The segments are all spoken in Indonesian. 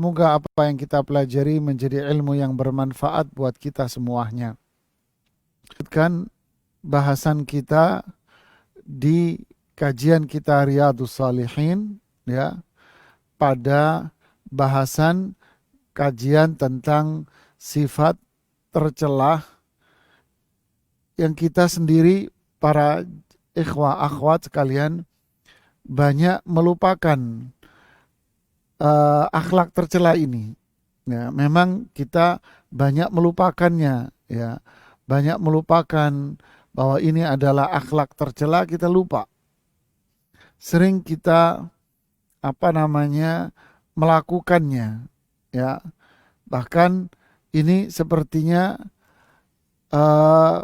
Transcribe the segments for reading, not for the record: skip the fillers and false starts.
Semoga apa yang kita pelajari menjadi ilmu yang bermanfaat buat kita semuanya. Kan bahasan kita di kajian kita Riyadhus Shalihin ya, pada bahasan kajian tentang sifat tercelah yang kita sendiri para ikhwah akhwat sekalian banyak melupakan akhlak tercela ini. Ya, memang kita banyak melupakannya, ya, banyak melupakan bahwa ini adalah akhlak tercela, kita lupa. Sering kita melakukannya, ya. Bahkan ini sepertinya eh,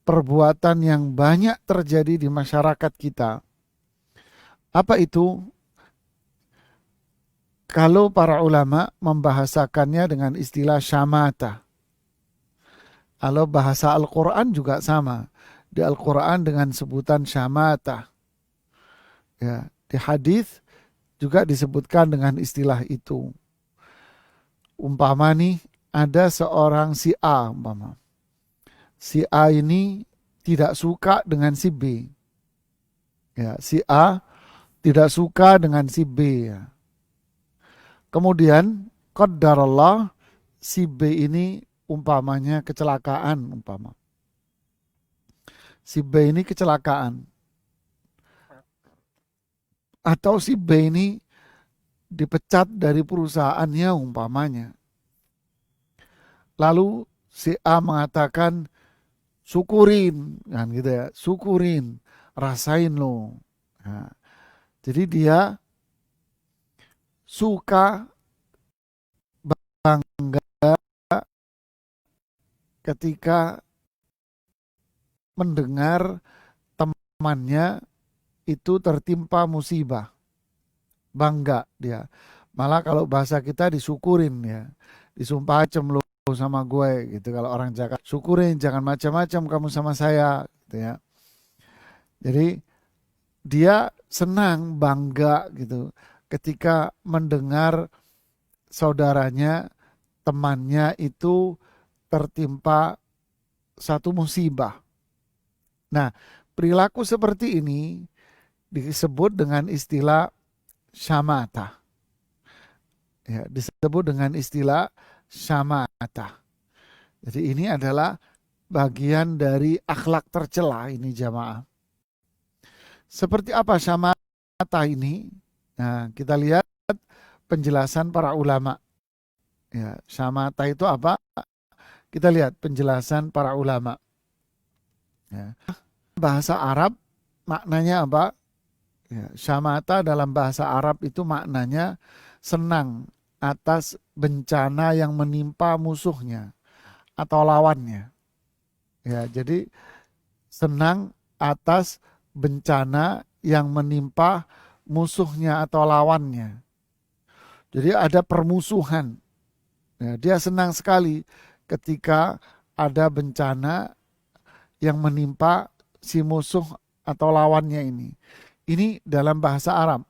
perbuatan yang banyak terjadi di masyarakat kita. Apa itu? Kalau para ulama membahasakannya dengan istilah syamata. Kalau bahasa Al-Quran juga sama. Di Al-Quran dengan sebutan syamata. Ya, di hadis juga disebutkan dengan istilah itu. Umpama nih ada seorang si A umpama. Si A ini tidak suka dengan si B. Ya, si A tidak suka dengan si B. Ya. Kemudian qadarullah si B ini umpamanya kecelakaan umpama. Si B ini kecelakaan. Atau si B ini dipecat dari perusahaannya umpamanya. Lalu si A mengatakan syukurin kan gitu ya, syukurin, rasain lo. Nah, jadi dia suka bangga ketika mendengar temannya itu tertimpa musibah. Bangga dia. Malah kalau bahasa kita disyukurin ya. Disumpah acem lo sama gue gitu kalau orang Jakarta. Syukurin, jangan macam-macam kamu sama saya gitu ya. Jadi dia senang, bangga gitu ketika mendengar saudaranya, temannya itu tertimpa satu musibah. Nah, perilaku seperti ini disebut dengan istilah syamata. Ya, disebut dengan istilah syamata. Jadi ini adalah bagian dari akhlak tercela ini jamaah. Seperti apa syamata ini? Nah, kita lihat penjelasan para ulama. Ya, syamata itu apa? Kita lihat penjelasan para ulama. Ya. Bahasa Arab maknanya apa? Ya, syamata dalam bahasa Arab itu maknanya senang atas bencana yang menimpa musuhnya atau lawannya. Ya, jadi senang atas bencana yang menimpa musuhnya atau lawannya. Jadi ada permusuhan. Ya, dia senang sekali ketika ada bencana yang menimpa si musuh atau lawannya ini. Ini dalam bahasa Arab.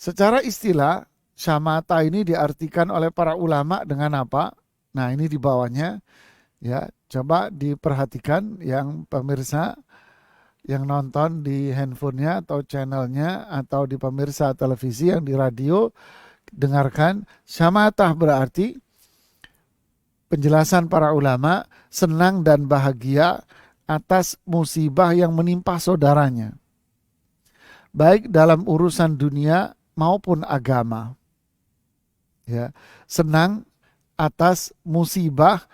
Secara istilah, syamata ini diartikan oleh para ulama dengan apa? Nah, ini di bawahnya. Ya, coba diperhatikan yang pemirsa yang nonton di handphonenya atau channelnya atau di pemirsa televisi yang di radio, dengarkan. Syamatah berarti penjelasan para ulama senang dan bahagia atas musibah yang menimpa saudaranya, baik dalam urusan dunia maupun agama. Ya, senang atas musibah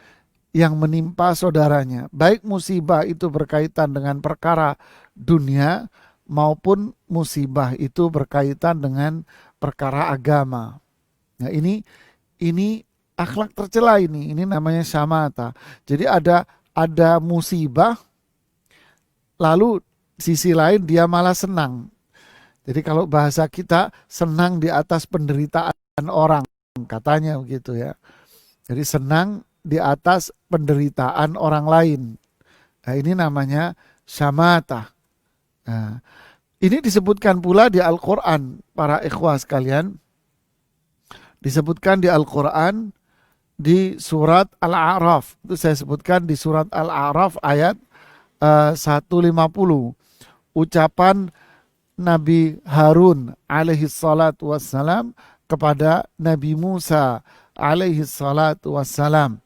yang menimpa saudaranya, baik musibah itu berkaitan dengan perkara dunia maupun musibah itu berkaitan dengan perkara agama. Nah, ini akhlak tercela ini namanya syamata. Jadi ada musibah lalu sisi lain dia malah senang. Jadi kalau bahasa kita senang di atas penderitaan orang, katanya begitu ya. Jadi senang di atas penderitaan orang lain. Nah, ini namanya syamata. Nah, ini disebutkan pula di Al-Quran, para ikhwah sekalian, disebutkan di Al-Quran di surat Al-A'raf. Itu saya sebutkan di surat Al-A'raf ayat 150. Ucapan Nabi Harun alaihi salatu wassalam kepada Nabi Musa alaihi salatu wassalam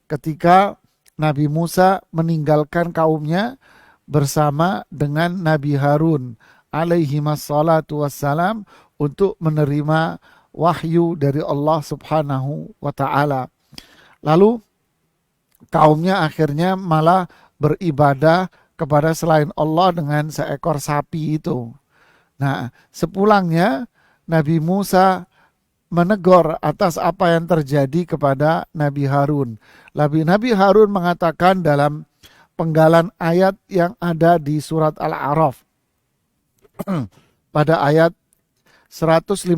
ketika Nabi Musa meninggalkan kaumnya bersama dengan Nabi Harun alaihi salatu wassalam untuk menerima wahyu dari Allah subhanahu wa ta'ala. Lalu kaumnya akhirnya malah beribadah kepada selain Allah dengan seekor sapi itu. Nah, sepulangnya Nabi Musa menegur atas apa yang terjadi kepada Nabi Harun. Nabi Harun mengatakan dalam penggalan ayat yang ada di surat Al-A'raf pada ayat 150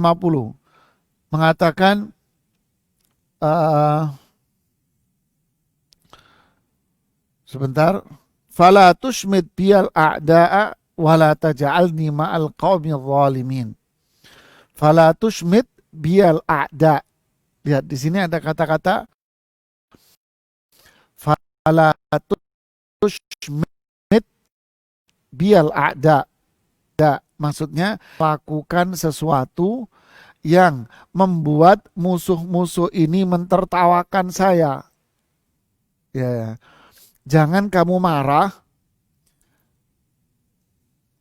mengatakan sebentar, fala tushmit biyal a'da'a wala taj'alni ma'al qaumil zalimin. Fala tushmit biyal a'da. Lihat di sini ada kata-kata fala tushmit biyal a'da. Maksudnya lakukan sesuatu yang membuat musuh-musuh ini mentertawakan saya. Ya, jangan kamu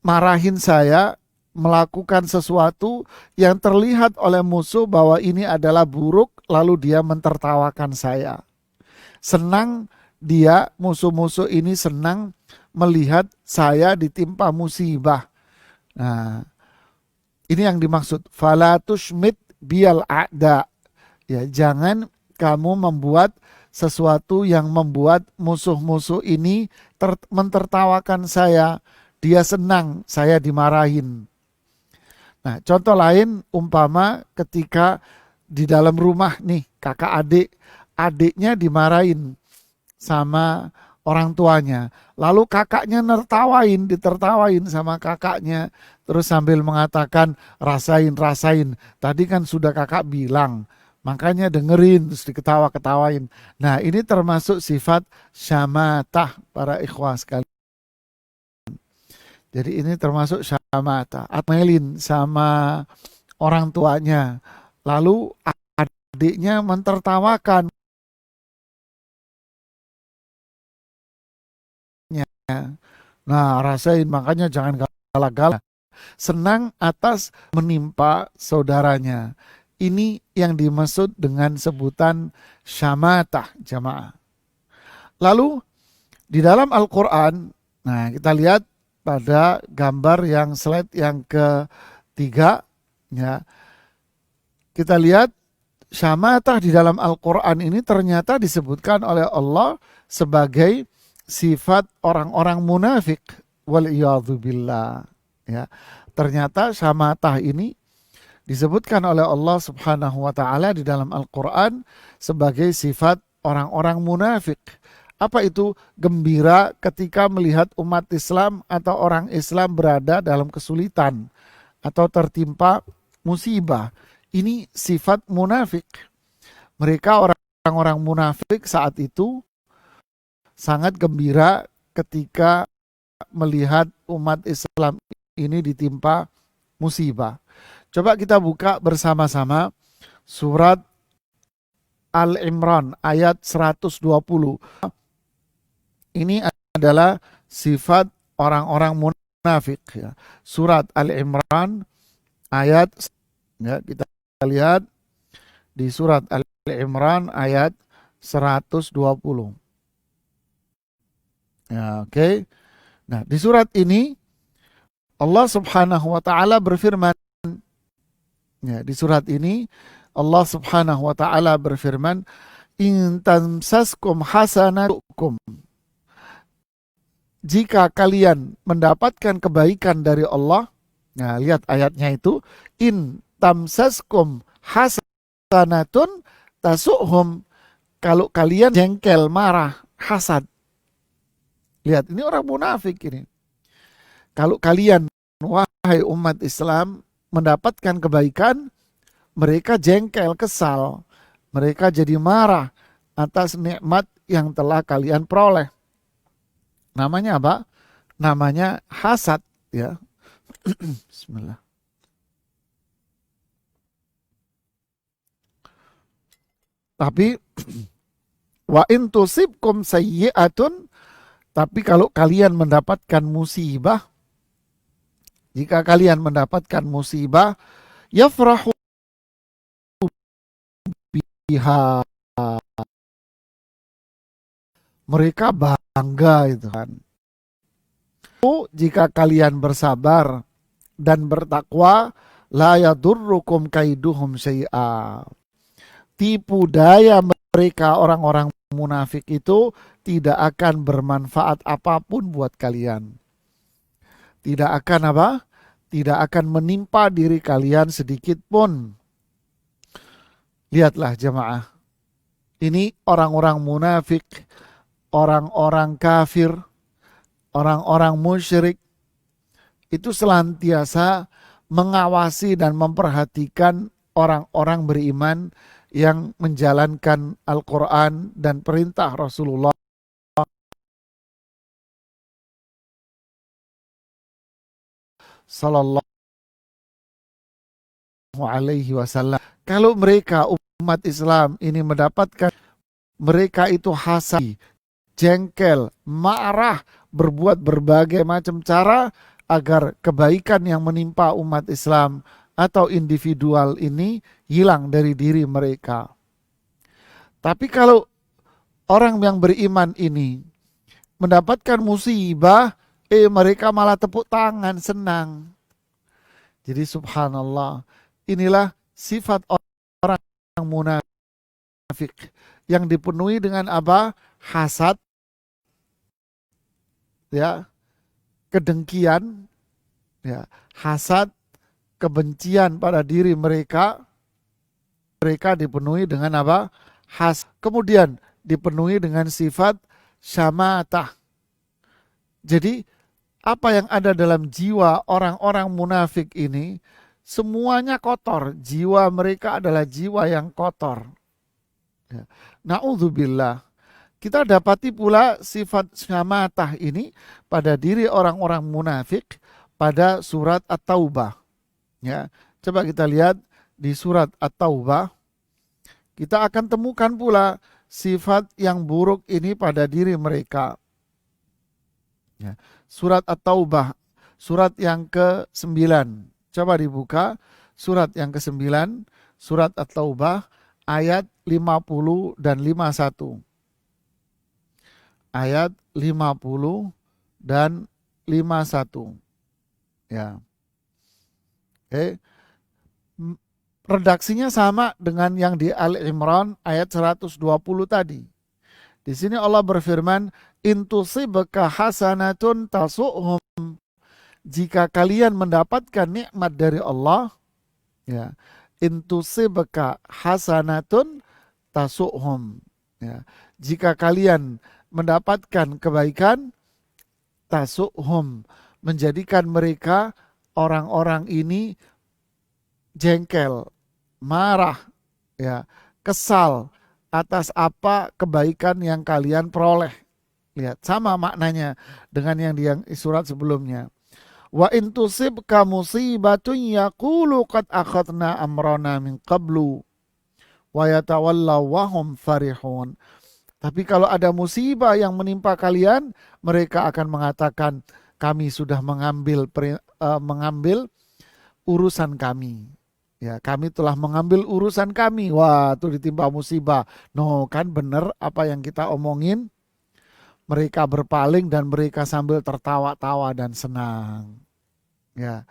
marahin saya melakukan sesuatu yang terlihat oleh musuh bahwa ini adalah buruk, lalu dia mentertawakan saya. Senang dia, musuh-musuh ini senang melihat saya ditimpa musibah. Nah, ini yang dimaksud fala tushmit biyal a'da. Ya, jangan kamu membuat sesuatu yang membuat musuh-musuh ini mentertawakan saya. Dia senang saya dimarahin. Nah, contoh lain umpama ketika di dalam rumah nih kakak adiknya dimarahin sama orang tuanya. Lalu kakaknya ditertawain sama kakaknya. Terus sambil mengatakan, rasain. Tadi kan sudah kakak bilang, makanya dengerin, terus diketawain. Nah, ini termasuk sifat syamatah para ikhwah sekalian. Jadi ini termasuk syamatah. Atmelin sama orang tuanya. Lalu adiknya mentertawakan. Nah, rasain, makanya jangan galak-galak. Senang atas menimpa saudaranya. Ini yang dimaksud dengan sebutan syamatah, jamaah. Lalu di dalam Al-Quran, nah kita lihat pada gambar yang slide yang ketiga, ya, kita lihat syamatah di dalam Al-Quran ini ternyata disebutkan oleh Allah sebagai sifat orang-orang munafik, waliyadzubillah. Ya, ternyata syamatah ini disebutkan oleh Allah Subhanahu wa taala di dalam Al-Qur'an sebagai sifat orang-orang munafik. Apa itu? Gembira ketika melihat umat Islam atau orang Islam berada dalam kesulitan atau tertimpa musibah. Ini sifat munafik. Mereka orang-orang munafik saat itu sangat gembira ketika melihat umat Islam ini ditimpa musibah. Coba kita buka bersama-sama surat Al-Imran ayat 120. Ini adalah sifat orang-orang munafik. Ya. Surat Al-Imran ayat, ya, kita lihat di surat Al-Imran ayat 120. Ya, oke. Nah, di surat ini Allah Subhanahu wa taala berfirman, ya, di surat ini Allah Subhanahu wa taala berfirman, in tamsaskum hasanatukum. Jika kalian mendapatkan kebaikan dari Allah, nah lihat ayatnya itu, in tamsaskum hasanatun tasuhum. Kalau kalian jengkel, marah, hasad. Lihat, ini orang munafik ini. Kalau kalian, wahai umat Islam, mendapatkan kebaikan, mereka jengkel, kesal, mereka jadi marah atas nikmat yang telah kalian peroleh. Namanya apa? Namanya hasad, ya. Bismillah. Tapi wa in tusibkum sayyi'atun, tapi kalau kalian mendapatkan musibah, jika kalian mendapatkan musibah, yafrahu biha, mereka bangga itu kan. Jika kalian bersabar dan bertakwa, la yadurrukum kaiduhum syai'a. Tipu daya mereka orang-orang munafik itu tidak akan bermanfaat apapun buat kalian. Tidak akan apa? Tidak akan menimpa diri kalian sedikit pun. Lihatlah jemaah. Ini orang-orang munafik, orang-orang kafir, orang-orang musyrik itu senantiasa mengawasi dan memperhatikan orang-orang beriman yang menjalankan Al-Quran dan perintah Rasulullah Sallallahu Alaihi Wasallam. Kalau mereka umat Islam ini mendapatkan, mereka itu hasad, jengkel, marah, berbuat berbagai macam cara agar kebaikan yang menimpa umat Islam atau individual ini hilang dari diri mereka. Tapi kalau orang yang beriman ini mendapatkan musibah, mereka malah tepuk tangan, senang. Jadi subhanallah, inilah sifat orang munafik yang dipenuhi dengan apa? Hasad, ya, kedengkian, ya, hasad, kebencian pada diri mereka. Mereka dipenuhi dengan apa? Kemudian dipenuhi dengan sifat syamatah. Jadi apa yang ada dalam jiwa orang-orang munafik ini semuanya kotor. Jiwa mereka adalah jiwa yang kotor. Ya. Na'udzubillah. Kita dapati pula sifat syamatah ini pada diri orang-orang munafik pada surat At-Taubah. Ya, coba kita lihat di surat At-Taubah. Kita akan temukan pula sifat yang buruk ini pada diri mereka. Ya. Surat At-Taubah, surat yang ke-9. Coba dibuka, surat yang ke-9, surat At-Taubah, ayat 50 dan 51. Ayat 50 dan 51. Ya. Oke. Redaksinya sama dengan yang di Al-Imran ayat 120 tadi. Di sini Allah berfirman, intusibka hasanatun tasu'hum. Jika kalian mendapatkan nikmat dari Allah, ya, intusibka hasanatun tasu'hum. Ya, jika kalian mendapatkan kebaikan, tasu'hum, menjadikan mereka orang-orang ini jengkel, marah, ya, kesal atas apa kebaikan yang kalian peroleh. Lihat, sama maknanya dengan yang di surat sebelumnya. Wa in tusibka musibatun yaqulu qad akhadna amrana min qablu wa yatawallaw wa hum farihun. Tapi kalau ada musibah yang menimpa kalian, mereka akan mengatakan kami sudah mengambil urusan kami. Ya, kami telah mengambil urusan kami. Wah, itu ditimpa musibah. No, kan benar apa yang kita omongin. Mereka berpaling dan mereka sambil tertawa-tawa dan senang. Ya,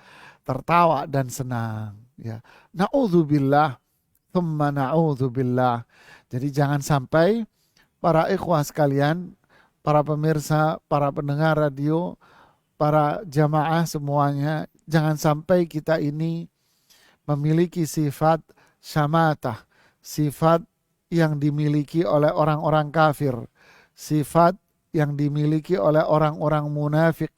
tertawa dan senang. Ya, na'udzubillah, thumma na'udzubillah. Jadi jangan sampai para ikhwah sekalian, para pemirsa, para pendengar radio, para jamaah semuanya, jangan sampai kita ini memiliki sifat syamatah, sifat yang dimiliki oleh orang-orang kafir, sifat yang dimiliki oleh orang-orang munafik.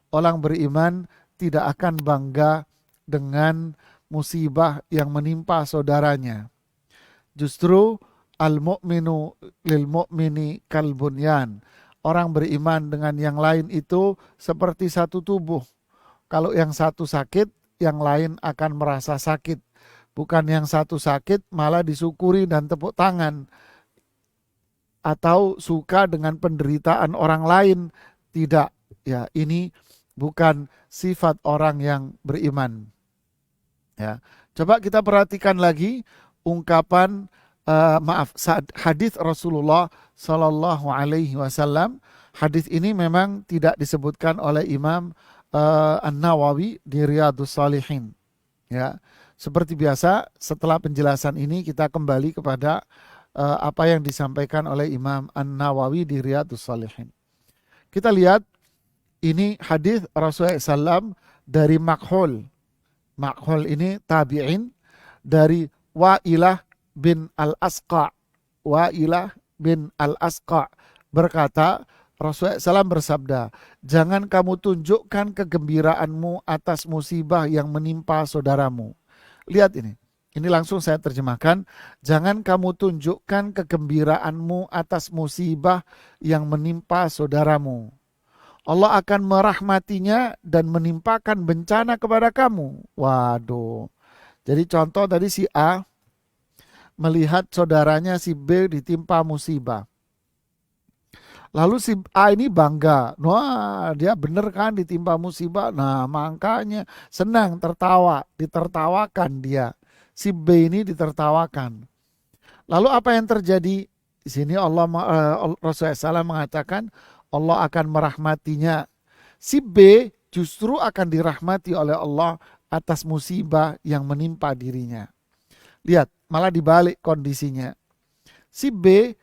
Orang beriman tidak akan bangga dengan musibah yang menimpa saudaranya. Justru al-mu'minu lil mu'mini kal bunyan. Orang beriman dengan yang lain itu seperti satu tubuh. Kalau yang satu sakit, yang lain akan merasa sakit. Bukan yang satu sakit malah disyukuri dan tepuk tangan. Atau suka dengan penderitaan orang lain. Tidak. Ya, ini bukan sifat orang yang beriman. Ya. Coba kita perhatikan lagi ungkapan hadis Rasulullah Sallallahu Alaihi Wasallam. Hadis ini memang tidak disebutkan oleh Imam An-Nawawi di Riyadhus Shalihin. Ya, seperti biasa setelah penjelasan ini kita kembali kepada apa yang disampaikan oleh Imam An-Nawawi di Riyadhus Shalihin. Kita lihat ini hadis Rasulullah SAW dari Makhul. Makhul ini tabi'in dari Wa'ilah bin Al-Asqa. Wa'ilah bin Al-Asqa berkata, Rasulullah SAW bersabda, jangan kamu tunjukkan kegembiraanmu atas musibah yang menimpa saudaramu. Lihat ini langsung saya terjemahkan. Jangan kamu tunjukkan kegembiraanmu atas musibah yang menimpa saudaramu. Allah akan merahmatinya dan menimpakan bencana kepada kamu. Waduh. Jadi contoh tadi si A melihat saudaranya si B ditimpa musibah. Lalu si A ini bangga, wah dia bener kan ditimpa musibah, nah makanya senang tertawa, ditertawakan dia. Si B ini ditertawakan. Lalu apa yang terjadi? Di sini Rasulullah SAW mengatakan Allah akan merahmatinya. Si B justru akan dirahmati oleh Allah atas musibah yang menimpa dirinya. Lihat, malah dibalik kondisinya. Si B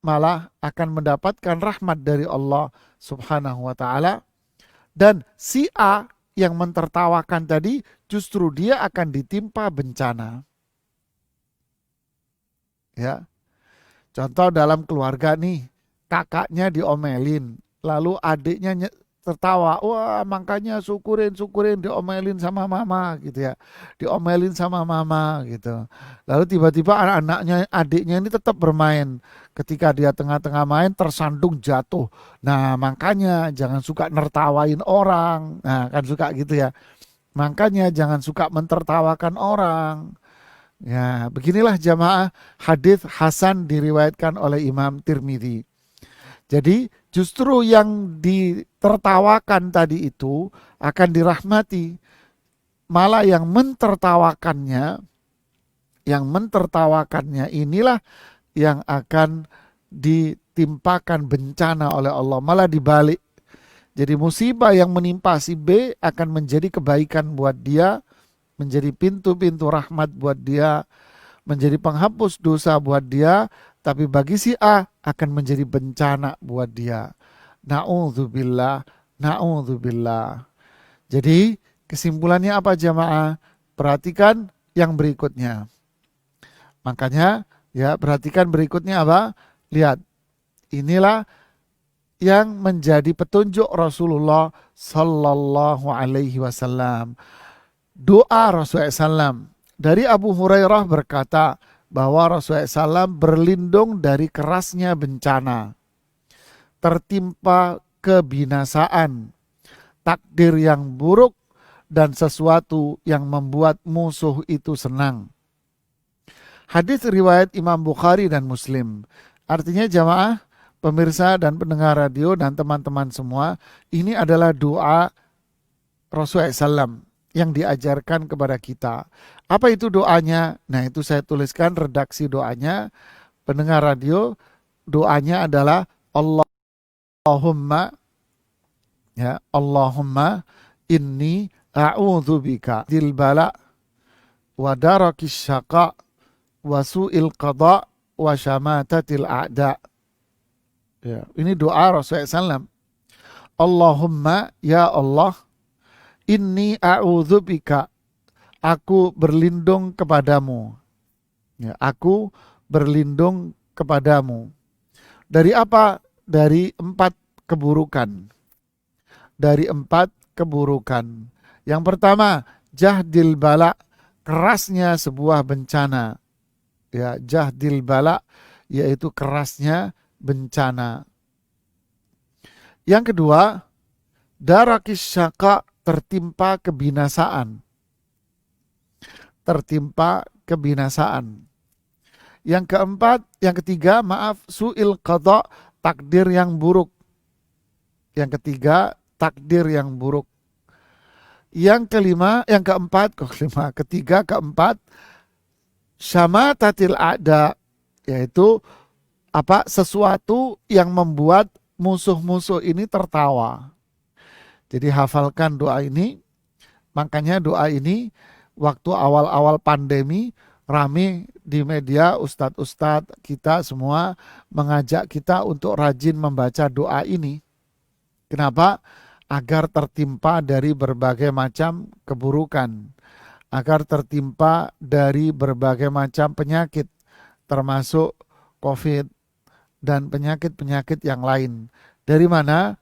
malah akan mendapatkan rahmat dari Allah Subhanahu wa taala, dan si A yang mentertawakan tadi justru dia akan ditimpa bencana. Ya. Contoh dalam keluarga nih, kakaknya diomelin, lalu adiknya tertawa, wah makanya syukurin diomelin sama mama gitu ya, diomelin sama mama gitu. Lalu tiba-tiba anak-anaknya, adiknya ini tetap bermain, ketika dia tengah-tengah main tersandung jatuh. Nah makanya jangan suka nertawain orang, nah kan suka gitu ya, makanya jangan suka mentertawakan orang. Ya beginilah jamaah, hadis hasan diriwayatkan oleh Imam Tirmidzi. Jadi justru yang ditertawakan tadi itu akan dirahmati. Malah yang mentertawakannya inilah yang akan ditimpakan bencana oleh Allah. Malah dibalik. Jadi musibah yang menimpa si B akan menjadi kebaikan buat dia, menjadi pintu-pintu rahmat buat dia, menjadi penghapus dosa buat dia. Tapi bagi si A akan menjadi bencana buat dia. Na'udzubillah, na'udzubillah. Jadi kesimpulannya apa jamaah? Perhatikan yang berikutnya. Makanya ya perhatikan berikutnya apa? Lihat, inilah yang menjadi petunjuk Rasulullah Sallallahu Alaihi Wasallam. Doa Rasulullah SAW. Dari Abu Hurairah berkata, bahwa Rasulullah SAW berlindung dari kerasnya bencana, tertimpa kebinasaan, takdir yang buruk, dan sesuatu yang membuat musuh itu senang. Hadis riwayat Imam Bukhari dan Muslim. Artinya jamaah, pemirsa dan pendengar radio dan teman-teman semua, ini adalah doa Rasulullah SAW yang diajarkan kepada kita. Apa itu doanya? Nah itu saya tuliskan redaksi doanya. Pendengar radio, doanya adalah Allahumma inni a'udzubika dzil bala wa darakis syaqa wa su'il qada wa syamatatil a'da. Ya, ini doa Rasulullah SAW. Allahumma, ya Allah, inni a'udzubika, aku berlindung kepadamu. Ya, aku berlindung kepadamu. Dari apa? Dari 4 keburukan. Dari 4 keburukan. Yang pertama, jahdil bala, kerasnya sebuah bencana. Ya, jahdil bala, yaitu kerasnya bencana. Yang kedua, darakis syaka, tertimpa kebinasaan. Tertimpa kebinasaan. Yang ketiga, maaf, su'il qada, takdir yang buruk. Yang ketiga, takdir yang buruk. Ketiga, keempat, syamatatil a'da, yaitu sesuatu yang membuat musuh-musuh ini tertawa. Jadi hafalkan doa ini. Makanya doa ini waktu awal-awal pandemi rame di media, ustadz-ustadz kita semua mengajak kita untuk rajin membaca doa ini. Kenapa? Agar tertimpa dari berbagai macam keburukan, agar tertimpa dari berbagai macam penyakit, termasuk COVID dan penyakit-penyakit yang lain. Dari mana?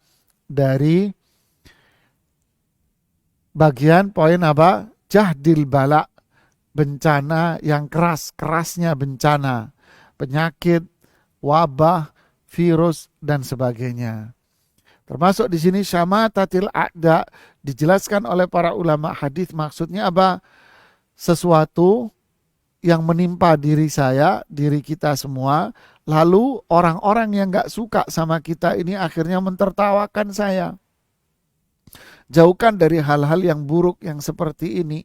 Dari bagian poin apa? Jahdil bala, bencana yang keras, kerasnya bencana, penyakit, wabah, virus, dan sebagainya. Termasuk di sini syamatatil a'da, dijelaskan oleh para ulama hadis, maksudnya apa? Sesuatu yang menimpa diri saya, diri kita semua, lalu orang-orang yang gak suka sama kita ini akhirnya mentertawakan saya. Jauhkan dari hal-hal yang buruk yang seperti ini.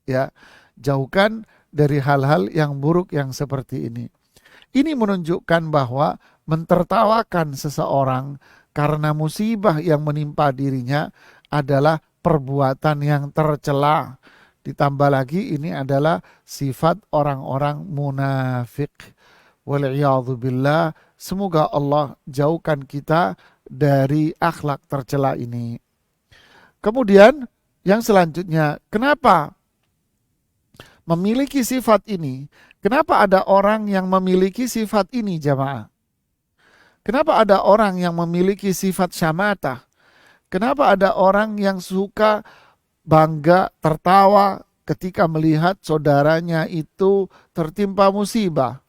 Ya, jauhkan dari hal-hal yang buruk yang seperti ini. Ini menunjukkan bahwa mentertawakan seseorang karena musibah yang menimpa dirinya adalah perbuatan yang tercela. Ditambah lagi ini adalah sifat orang-orang munafik. Wal'iyadzubillah, semoga Allah jauhkan kita dari akhlak tercela ini. Kemudian yang selanjutnya, kenapa memiliki sifat ini? Kenapa ada orang yang memiliki sifat ini, jamaah? Kenapa ada orang yang memiliki sifat syamatah? Kenapa ada orang yang suka bangga, tertawa ketika melihat saudaranya itu tertimpa musibah?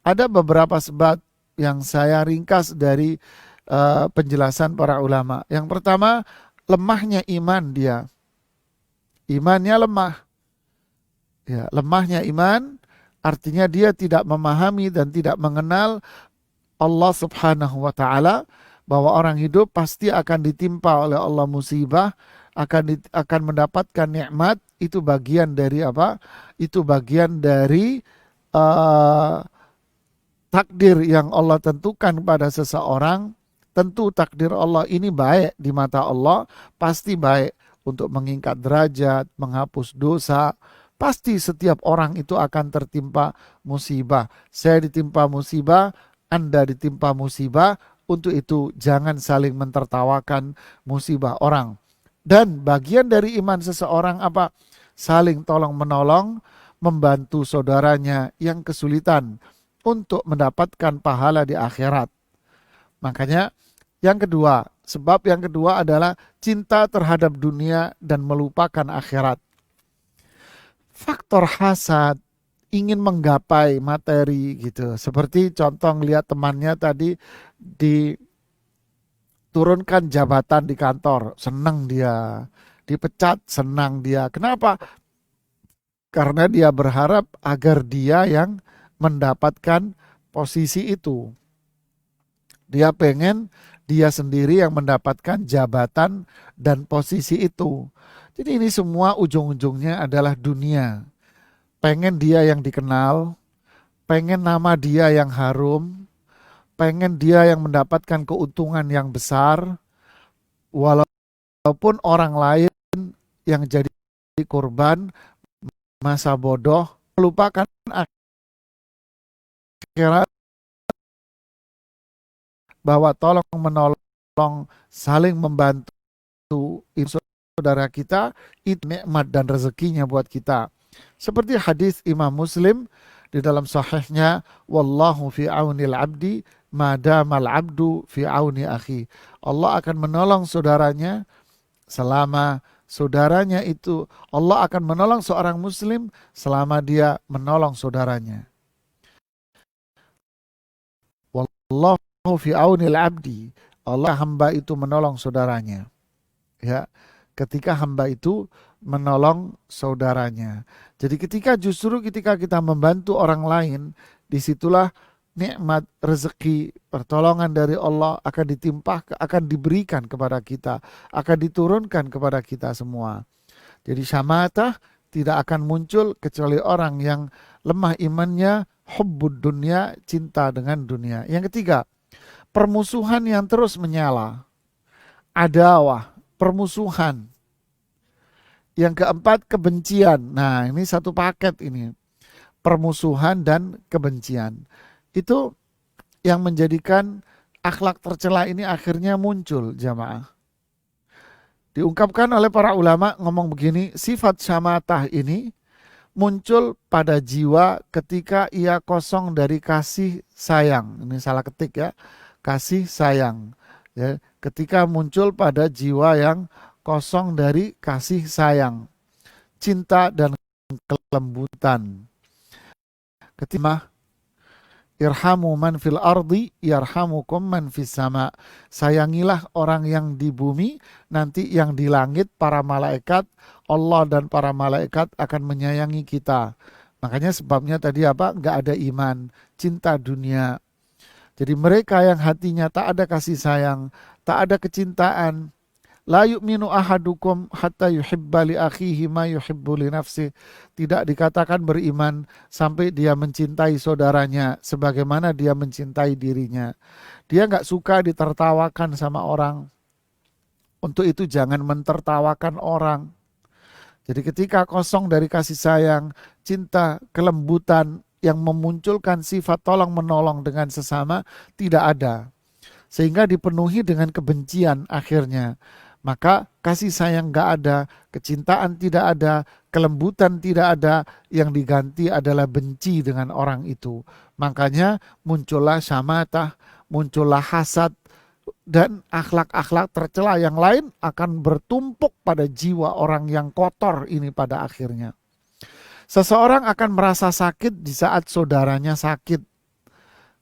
Ada beberapa sebab yang saya ringkas dari penjelasan para ulama. Yang pertama, lemahnya iman dia. Imannya lemah. Ya, lemahnya iman artinya dia tidak memahami dan tidak mengenal Allah Subhanahu wa taala, bahwa orang hidup pasti akan ditimpa oleh Allah musibah, akan mendapatkan nikmat. Itu bagian dari apa? Itu bagian dari takdir yang Allah tentukan pada seseorang. Tentu takdir Allah ini baik di mata Allah, pasti baik untuk meningkat derajat, menghapus dosa. Pasti setiap orang itu akan tertimpa musibah. Saya ditimpa musibah, Anda ditimpa musibah. Untuk itu jangan saling mentertawakan musibah orang. Dan bagian dari iman seseorang apa? Saling tolong menolong, membantu saudaranya yang kesulitan untuk mendapatkan pahala di akhirat. Makanya yang kedua, sebab yang kedua adalah cinta terhadap dunia dan melupakan akhirat. Faktor hasad, ingin menggapai materi gitu. Seperti contoh lihat temannya tadi diturunkan jabatan di kantor, senang dia. Dipecat, senang dia. Kenapa? Karena dia berharap agar dia yang mendapatkan posisi itu. Dia pengen dia sendiri yang mendapatkan jabatan dan posisi itu. Jadi ini semua ujung-ujungnya adalah dunia. Pengen dia yang dikenal, pengen nama dia yang harum, pengen dia yang mendapatkan keuntungan yang besar, walaupun orang lain yang jadi korban masa bodoh, melupakan akhirat, bahwa tolong menolong, saling membantu saudara kita, itu nikmat dan rezekinya buat kita. Seperti hadis Imam Muslim di dalam sahihnya, wallahu fi aunil abdi madamal abdu fi auni akhi. Allah akan menolong saudaranya selama saudaranya itu, Allah akan menolong seorang muslim selama dia menolong saudaranya. Wallahu fi aunil abdi. Allah hamba itu menolong saudaranya. Ya, ketika hamba itu menolong saudaranya. Jadi ketika kita membantu orang lain, disitulah nikmat rezeki pertolongan dari Allah akan diberikan kepada kita, akan diturunkan kepada kita semua. Jadi syamatah tidak akan muncul kecuali orang yang lemah imannya, hubbud dunya, cinta dengan dunia. Yang ketiga, permusuhan yang terus menyala, adawah, permusuhan. Yang keempat, kebencian. Nah, ini satu paket ini. Permusuhan dan kebencian. Itu yang menjadikan akhlak tercela ini akhirnya muncul, jamaah. Diungkapkan oleh para ulama ngomong begini, sifat syamatah ini muncul pada jiwa ketika ia kosong dari kasih sayang. Ini salah ketik ya, kasih sayang. Ya, ketika muncul pada jiwa yang kosong dari kasih sayang, cinta dan kelembutan. Ketika irhamu man fil ardi yarhamukum man fis sama. Sayangilah orang yang di bumi, nanti yang di langit para malaikat, Allah dan para malaikat akan menyayangi kita. Makanya sebabnya tadi apa? Enggak ada iman, cinta dunia. Jadi mereka yang hatinya tak ada kasih sayang, tak ada kecintaan, la yu'minu ahadukum hatta yuhibba li akhihi ma yuhibbu li nafsih. Tidak dikatakan beriman sampai dia mencintai saudaranya sebagaimana dia mencintai dirinya. Dia enggak suka ditertawakan sama orang. Untuk itu jangan mentertawakan orang. Jadi ketika kosong dari kasih sayang, cinta, kelembutan yang memunculkan sifat tolong menolong dengan sesama tidak ada. Sehingga dipenuhi dengan kebencian akhirnya. Maka kasih sayang gak ada, kecintaan tidak ada, kelembutan tidak ada, yang diganti adalah benci dengan orang itu. Makanya muncullah syamatah, muncullah hasad, dan akhlak-akhlak tercela yang lain akan bertumpuk pada jiwa orang yang kotor ini pada akhirnya. Seseorang akan merasa sakit di saat saudaranya sakit,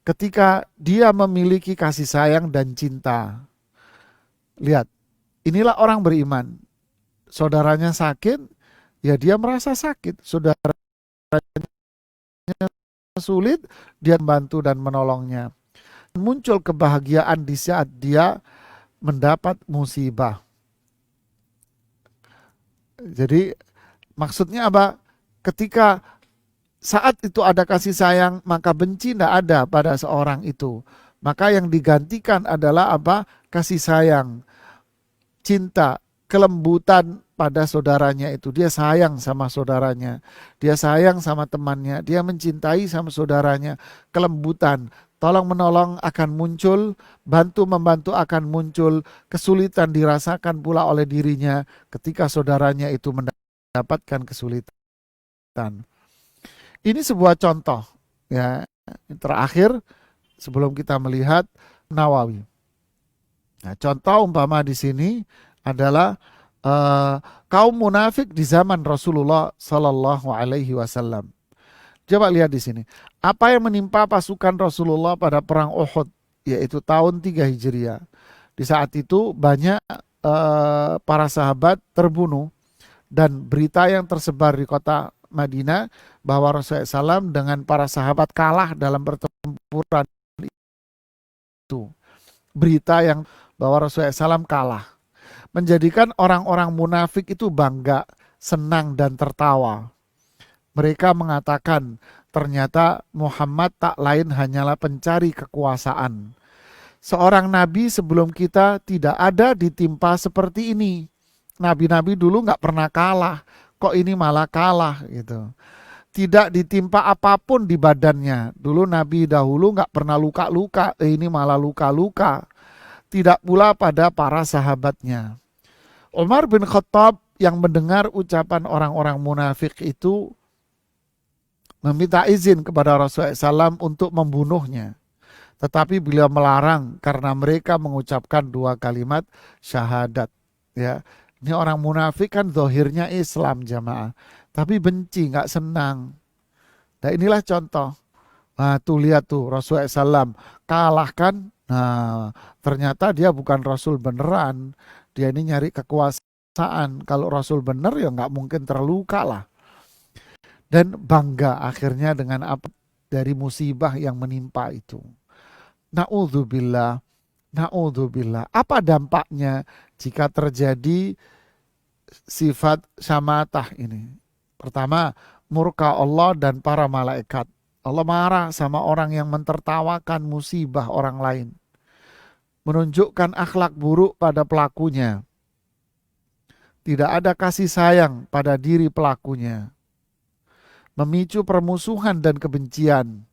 ketika dia memiliki kasih sayang dan cinta. Lihat, inilah orang beriman. Saudaranya sakit, ya dia merasa sakit. Saudaranya sulit, dia membantu dan menolongnya. Muncul kebahagiaan di saat dia mendapat musibah. Jadi maksudnya apa? Ketika saat itu ada kasih sayang, maka benci tidak ada pada seorang itu. Maka yang digantikan adalah apa? Kasih sayang, cinta, kelembutan pada saudaranya itu. Dia sayang sama saudaranya, dia sayang sama temannya, dia mencintai sama saudaranya. Kelembutan, tolong menolong akan muncul, bantu membantu akan muncul, kesulitan dirasakan pula oleh dirinya ketika saudaranya itu mendapatkan kesulitan. Ini sebuah contoh ya. Terakhir sebelum kita melihat Nawawi. Nah, contoh umpama di sini adalah kaum munafik di zaman Rasulullah Sallallahu Alaihi Wasallam. Coba lihat di sini. Apa yang menimpa pasukan Rasulullah pada perang Uhud, yaitu tahun 3 Hijriah. Di saat itu banyak para sahabat terbunuh dan berita yang tersebar di kota Madinah bahwa Rasulullah SAW dengan para sahabat kalah dalam pertempuran itu. Berita yang bahwa Rasulullah SAW kalah menjadikan orang-orang munafik itu bangga, senang dan tertawa. Mereka mengatakan ternyata Muhammad tak lain hanyalah pencari kekuasaan. Seorang nabi sebelum kita tidak ada ditimpa seperti ini. Nabi-nabi dulu gak pernah kalah, kok ini malah kalah gitu. Tidak ditimpa apapun di badannya. Dulu Nabi dahulu gak pernah luka-luka, ini malah luka-luka. Tidak pula pada para sahabatnya. Umar bin Khattab yang mendengar ucapan orang-orang munafik itu meminta izin kepada Rasulullah SAW untuk membunuhnya. Tetapi beliau melarang karena mereka mengucapkan 2 kalimat syahadat. Ya, Ini orang munafik kan zahirnya Islam jamaah, tapi benci, nggak senang. Nah inilah contoh. Nah tuh lihat tuh Rasulullah SAW kalahkan. Nah ternyata dia bukan Rasul beneran. Dia ini nyari kekuasaan. Kalau Rasul bener ya nggak mungkin terluka lah. Dan bangga akhirnya dengan apa dari musibah yang menimpa itu. Na'udzubillah, na'udzubillah. Apa dampaknya jika terjadi sifat syamatah ini? Pertama, murka Allah dan para malaikat. Allah marah sama orang yang mentertawakan musibah orang lain. Menunjukkan akhlak buruk pada pelakunya. Tidak ada kasih sayang pada diri pelakunya. Memicu permusuhan dan kebencian.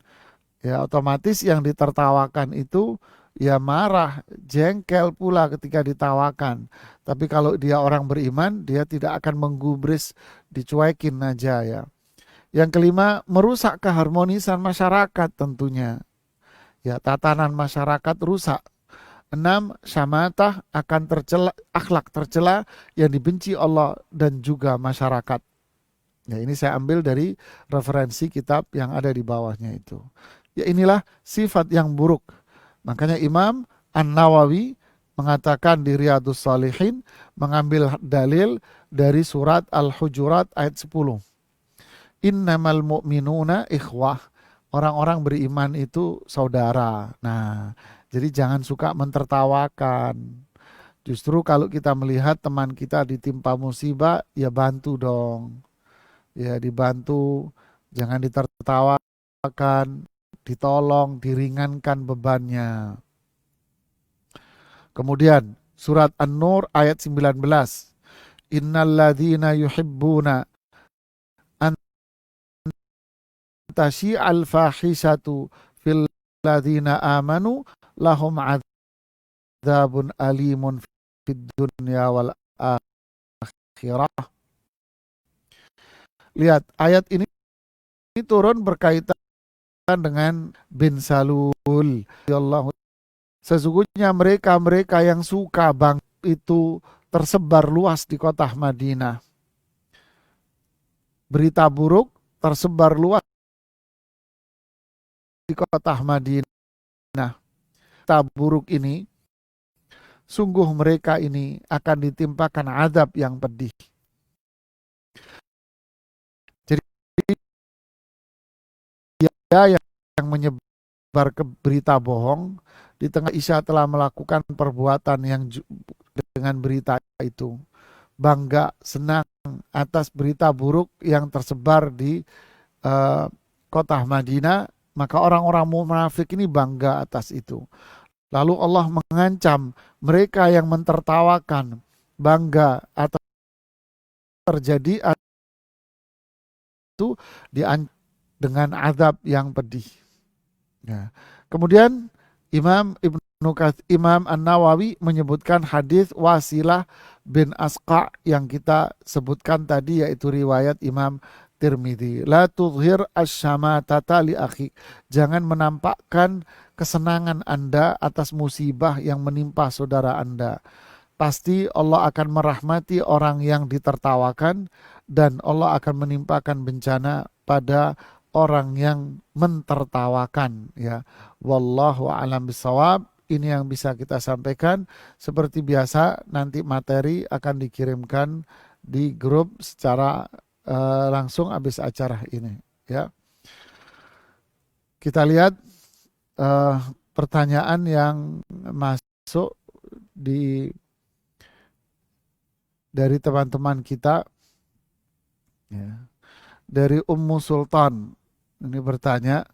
Ya otomatis yang ditertawakan itu ya marah, jengkel pula ketika ditawakan. Tapi kalau dia orang beriman, dia tidak akan menggubris, dicuekin aja ya. Yang kelima, merusak keharmonisan masyarakat tentunya. Ya, tatanan masyarakat rusak. Enam, syamatah akan tercela, akhlak tercela yang dibenci Allah dan juga masyarakat. Ya, ini saya ambil dari referensi kitab yang ada di bawahnya itu. Ya inilah sifat yang buruk. Makanya Imam An-Nawawi mengatakan di Riyadhus Shalihin mengambil dalil dari surat Al-Hujurat ayat 10. Innamal mu'minuna ikhwah. Orang-orang beriman itu saudara. Nah, jadi jangan suka mentertawakan. Justru kalau kita melihat teman kita ditimpa musibah, ya bantu dong. Ya dibantu, jangan ditertawakan, ditolong, diringankan bebannya. Kemudian surat An-Nur ayat 19. Innalladzina yuhibbuna an tasyi'al fahisatu fil ladzina amanu lahum adzabun alimun fid dunya wal akhirah. Lihat ayat ini turun berkaitan dengan bin Salul. Sesungguhnya mereka-mereka yang suka bang itu tersebar luas di kota Madinah. Berita buruk tersebar luas di kota Madinah. Berita buruk ini, sungguh mereka ini akan ditimpakan azab yang pedih. Jadi dia yang menyebar ke berita bohong, di tengah Isya telah melakukan perbuatan yang dengan berita itu. Bangga, senang atas berita buruk yang tersebar di kota Madinah, maka orang-orang munafik ini bangga atas itu. Lalu Allah mengancam mereka yang mentertawakan, bangga atas terjadi itu dengan azab yang pedih. Ya. Kemudian Imam An-Nawawi menyebutkan hadis Wasilah bin Asqa yang kita sebutkan tadi, yaitu riwayat Imam Tirmidzi. La tudhir asyamatata li akhik. Jangan menampakkan kesenangan Anda atas musibah yang menimpa saudara Anda. Pasti Allah akan merahmati orang yang ditertawakan dan Allah akan menimpakan bencana pada orang yang mentertawakan ya. Wallahu a'lam bishawab. Ini yang bisa kita sampaikan. Seperti biasa nanti materi akan dikirimkan di grup secara langsung habis acara ini ya. Kita lihat pertanyaan yang masuk dari teman-teman kita ya. Dari Ummu Sultan ini bertanya,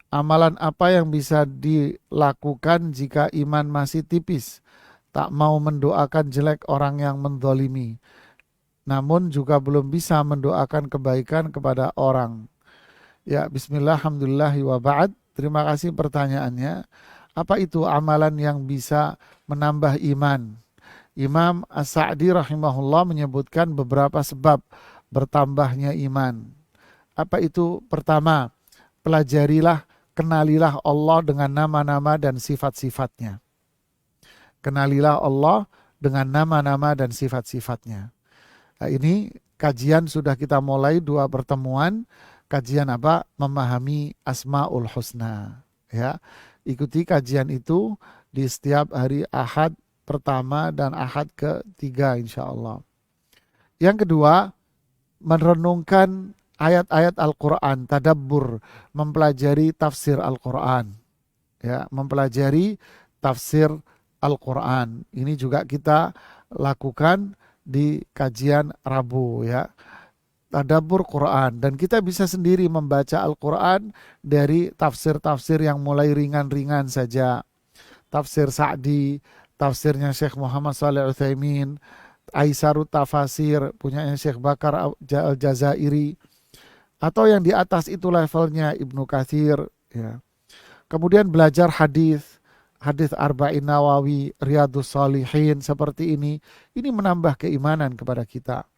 amalan apa yang bisa dilakukan jika iman masih tipis, tak mau mendoakan jelek orang yang menzalimi, namun juga belum bisa mendoakan kebaikan kepada orang? Ya, bismillah, alhamdulillah wa ba'd. Terima kasih pertanyaannya. Apa itu amalan yang bisa menambah iman? Imam As-Sa'di rahimahullah menyebutkan beberapa sebab bertambahnya iman. Apa itu? Pertama, pelajarilah, kenalilah Allah dengan nama-nama dan sifat-sifatnya. Kenalilah Allah dengan nama-nama dan sifat-sifatnya. Nah, ini kajian sudah kita mulai 2 pertemuan. Kajian apa? Memahami Asmaul Husna. Ya, ikuti kajian itu di setiap hari Ahad pertama dan Ahad ketiga insya Allah. Yang kedua, merenungkan ayat-ayat Al-Quran, tadabbur, mempelajari tafsir Al-Quran. Ya, mempelajari tafsir Al-Quran. Ini juga kita lakukan di kajian Rabu ya. Tadabbur Quran, dan kita bisa sendiri membaca Al-Quran dari tafsir-tafsir yang mulai ringan-ringan saja. Tafsir Sa'di, tafsirnya Syekh Muhammad Shalih Al-Utsaimin, Aisarut Tafasir punyanya Syekh Bakar Al-Jazairi, atau yang di atas itu levelnya Ibnu Katsir ya. Kemudian belajar hadis, hadis Arba'in Nawawi, Riyadhus Shalihin seperti ini menambah keimanan kepada kita.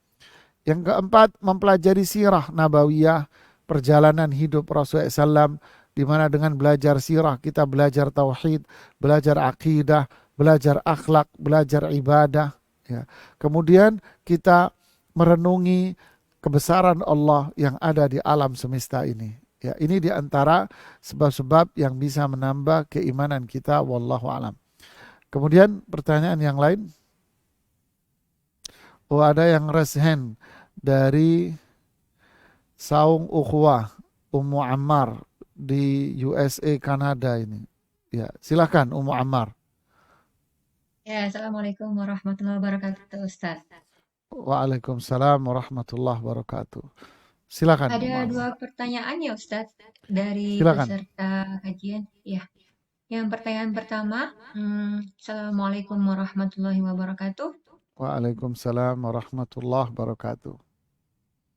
Yang keempat, mempelajari sirah nabawiyah, perjalanan hidup Rasulullah SAW, di mana dengan belajar sirah kita belajar tauhid, belajar akidah, belajar akhlak, belajar ibadah. Ya. Kemudian kita merenungi kebesaran Allah yang ada di alam semesta ini. Ya, ini di antara sebab-sebab yang bisa menambah keimanan kita. Wallahu a'lam. Kemudian pertanyaan yang lain. Oh, ada yang raise hand dari Saung Ukhuwah Ummu Ammar di USA Kanada ini. Ya, silakan Ummu Ammar. Ya, Assalamualaikum warahmatullahi wabarakatuh, Ustaz. Waalaikumsalam warahmatullahi wabarakatuh. Silakan Ummu Ada Ammar. 2 pertanyaan ya, Ustaz, dari Silakan. peserta kajian. Ya, yang pertanyaan pertama, Assalamualaikum warahmatullahi wabarakatuh. Waalaikumsalam warahmatullahi wabarakatuh.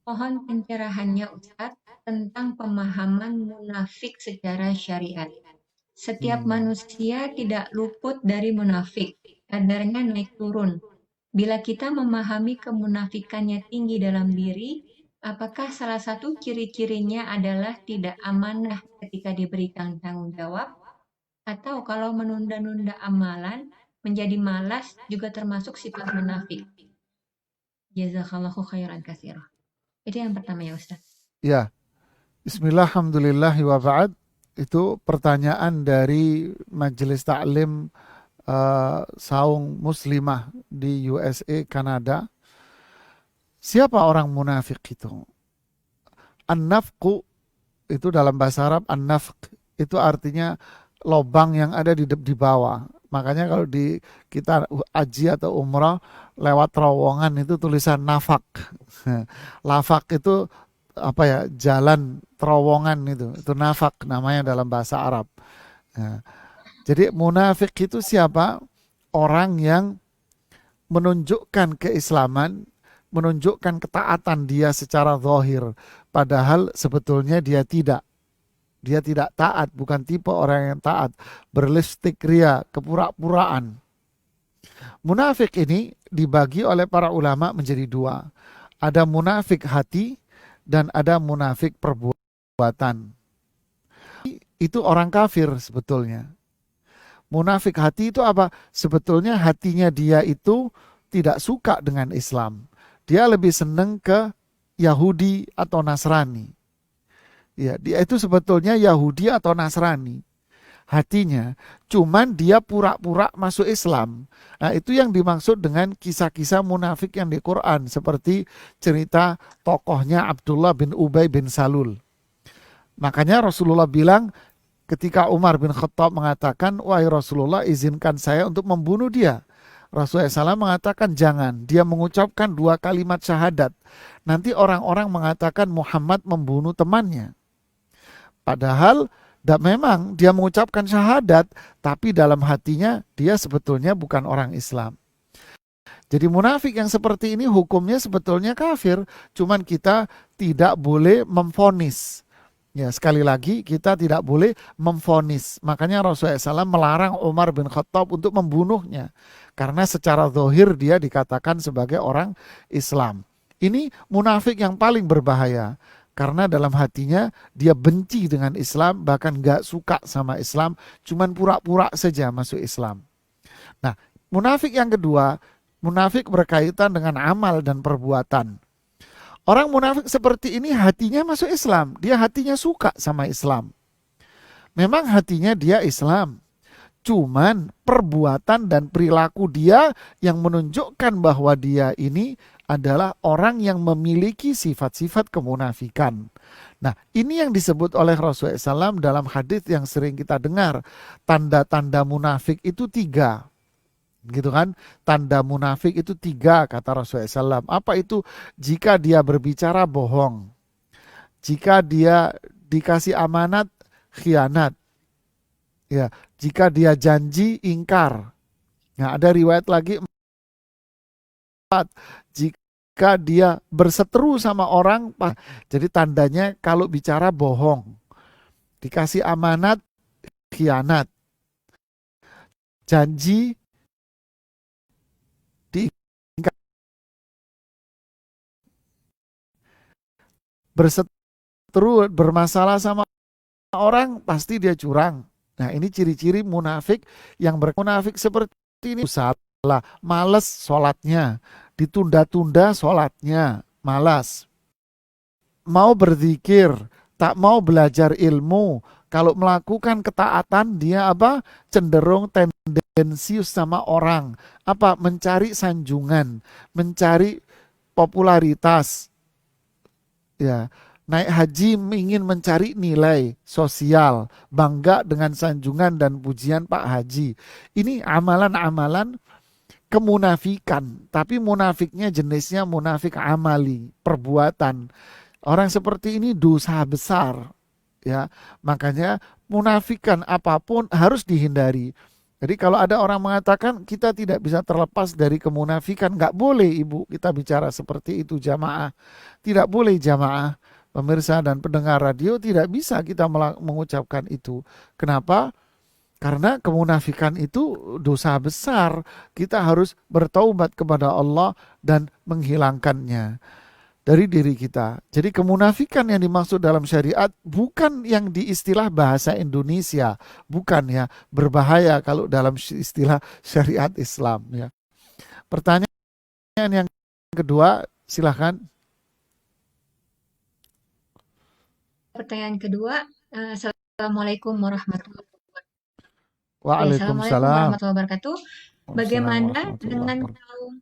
Mohon pencerahannya, Ustaz, tentang pemahaman munafik secara syariat. Setiap manusia tidak luput dari munafik, kadarnya naik turun. Bila kita memahami kemunafikannya tinggi dalam diri, apakah salah satu ciri-cirinya adalah tidak amanah ketika diberikan tanggung jawab? Atau kalau menunda-nunda amalan, menjadi malas juga termasuk sifat munafik? Jazakallahu khairan katsira. Itu yang pertama ya Ustaz. Ya, bismillah, alhamdulillah wa ba'd. Itu pertanyaan dari Majelis Ta'lim Saung Muslimah di USA Kanada. Siapa orang munafik itu? An-nafqu itu dalam bahasa Arab, an-nafq itu artinya lobang yang ada di bawah. Makanya kalau di kita haji atau umrah lewat terowongan itu tulisan nafak. Lafak itu apa ya, jalan terowongan itu nafak namanya dalam bahasa Arab. Nah, jadi munafik itu siapa? Orang yang menunjukkan keislaman, menunjukkan ketaatan dia secara zahir, padahal sebetulnya dia tidak. Dia tidak taat, bukan tipe orang yang taat, berlipstik ria, kepura-puraan. Munafik ini dibagi oleh para ulama menjadi 2. Ada munafik hati dan ada munafik perbuatan. Itu orang kafir sebetulnya. Munafik hati itu apa? Sebetulnya hatinya dia itu tidak suka dengan Islam. Dia lebih senang ke Yahudi atau Nasrani. Ya, dia itu sebetulnya Yahudi atau Nasrani. Hatinya, cuman dia pura-pura masuk Islam. Nah, itu yang dimaksud dengan kisah-kisah munafik yang di Quran, seperti cerita tokohnya Abdullah bin Ubay bin Salul. Makanya Rasulullah bilang ketika Umar bin Khattab mengatakan, "Wahai Rasulullah, izinkan saya untuk membunuh dia." Rasulullah SAW mengatakan jangan, dia mengucapkan 2 kalimat syahadat. Nanti orang-orang mengatakan Muhammad membunuh temannya. Padahal memang dia mengucapkan syahadat, tapi dalam hatinya dia sebetulnya bukan orang Islam. Jadi munafik yang seperti ini hukumnya sebetulnya kafir, cuman kita tidak boleh memvonis. Ya, sekali lagi kita tidak boleh memvonis. Makanya Rasulullah SAW melarang Umar bin Khattab untuk membunuhnya. Karena secara zahir dia dikatakan sebagai orang Islam. Ini munafik yang paling berbahaya. Karena dalam hatinya dia benci dengan Islam, bahkan gak suka sama Islam, cuman pura-pura saja masuk Islam. Nah, munafik yang kedua, Munafik berkaitan dengan amal dan perbuatan. Orang munafik seperti ini hatinya masuk Islam. Dia hatinya suka sama Islam. Memang hatinya dia Islam. Cuman perbuatan dan perilaku dia yang menunjukkan bahwa dia ini adalah orang yang memiliki sifat-sifat kemunafikan. Nah, ini yang disebut oleh Rasulullah SAW dalam hadis yang sering kita dengar. Tanda-tanda munafik itu 3. Gitu kan? Tanda munafik itu 3 kata Rasulullah SAW. Apa itu? Jika dia berbicara bohong. Jika dia dikasih amanat, khianat. Ya, jika dia janji, ingkar. Nah, ada riwayat lagi 4. Jika dia berseteru sama orang, jadi tandanya kalau bicara bohong. Dikasih amanat, khianat. Janji, diingkar. Berseteru, bermasalah sama orang, pasti dia curang. Nah, ini ciri-ciri munafik yang bermunafik seperti ini. Salah, malas sholatnya, ditunda-tunda sholatnya, malas. Mau berzikir, tak mau belajar ilmu. Kalau melakukan ketaatan, dia apa? Cenderung tendensius sama orang. Apa? Mencari sanjungan, mencari popularitas. Ya, naik haji ingin mencari nilai sosial, bangga dengan sanjungan dan pujian Pak Haji. Ini amalan-amalan kemunafikan, tapi munafiknya jenisnya munafik amali, perbuatan. Orang seperti ini dosa besar, ya. Makanya munafikan apapun harus dihindari. Jadi kalau ada orang mengatakan kita tidak bisa terlepas dari kemunafikan, nggak boleh ibu kita bicara seperti itu jamaah. Tidak boleh jamaah. Pemirsa dan pendengar radio tidak bisa kita mengucapkan itu. Kenapa? Karena kemunafikan itu dosa besar. Kita harus bertaubat kepada Allah dan menghilangkannya dari diri kita. Jadi kemunafikan yang dimaksud dalam syariat bukan yang di istilah bahasa Indonesia. Bukan ya, berbahaya kalau dalam istilah syariat Islam ya. Pertanyaan yang kedua, silahkan. Pertanyaan kedua, Assalamualaikum warahmatullahi wabarakatuh. Assalamualaikum Waalaikumsalam. warahmatullahi wabarakatuh. Bagaimana Waalaikumsalam dengan warahmatullahi kaum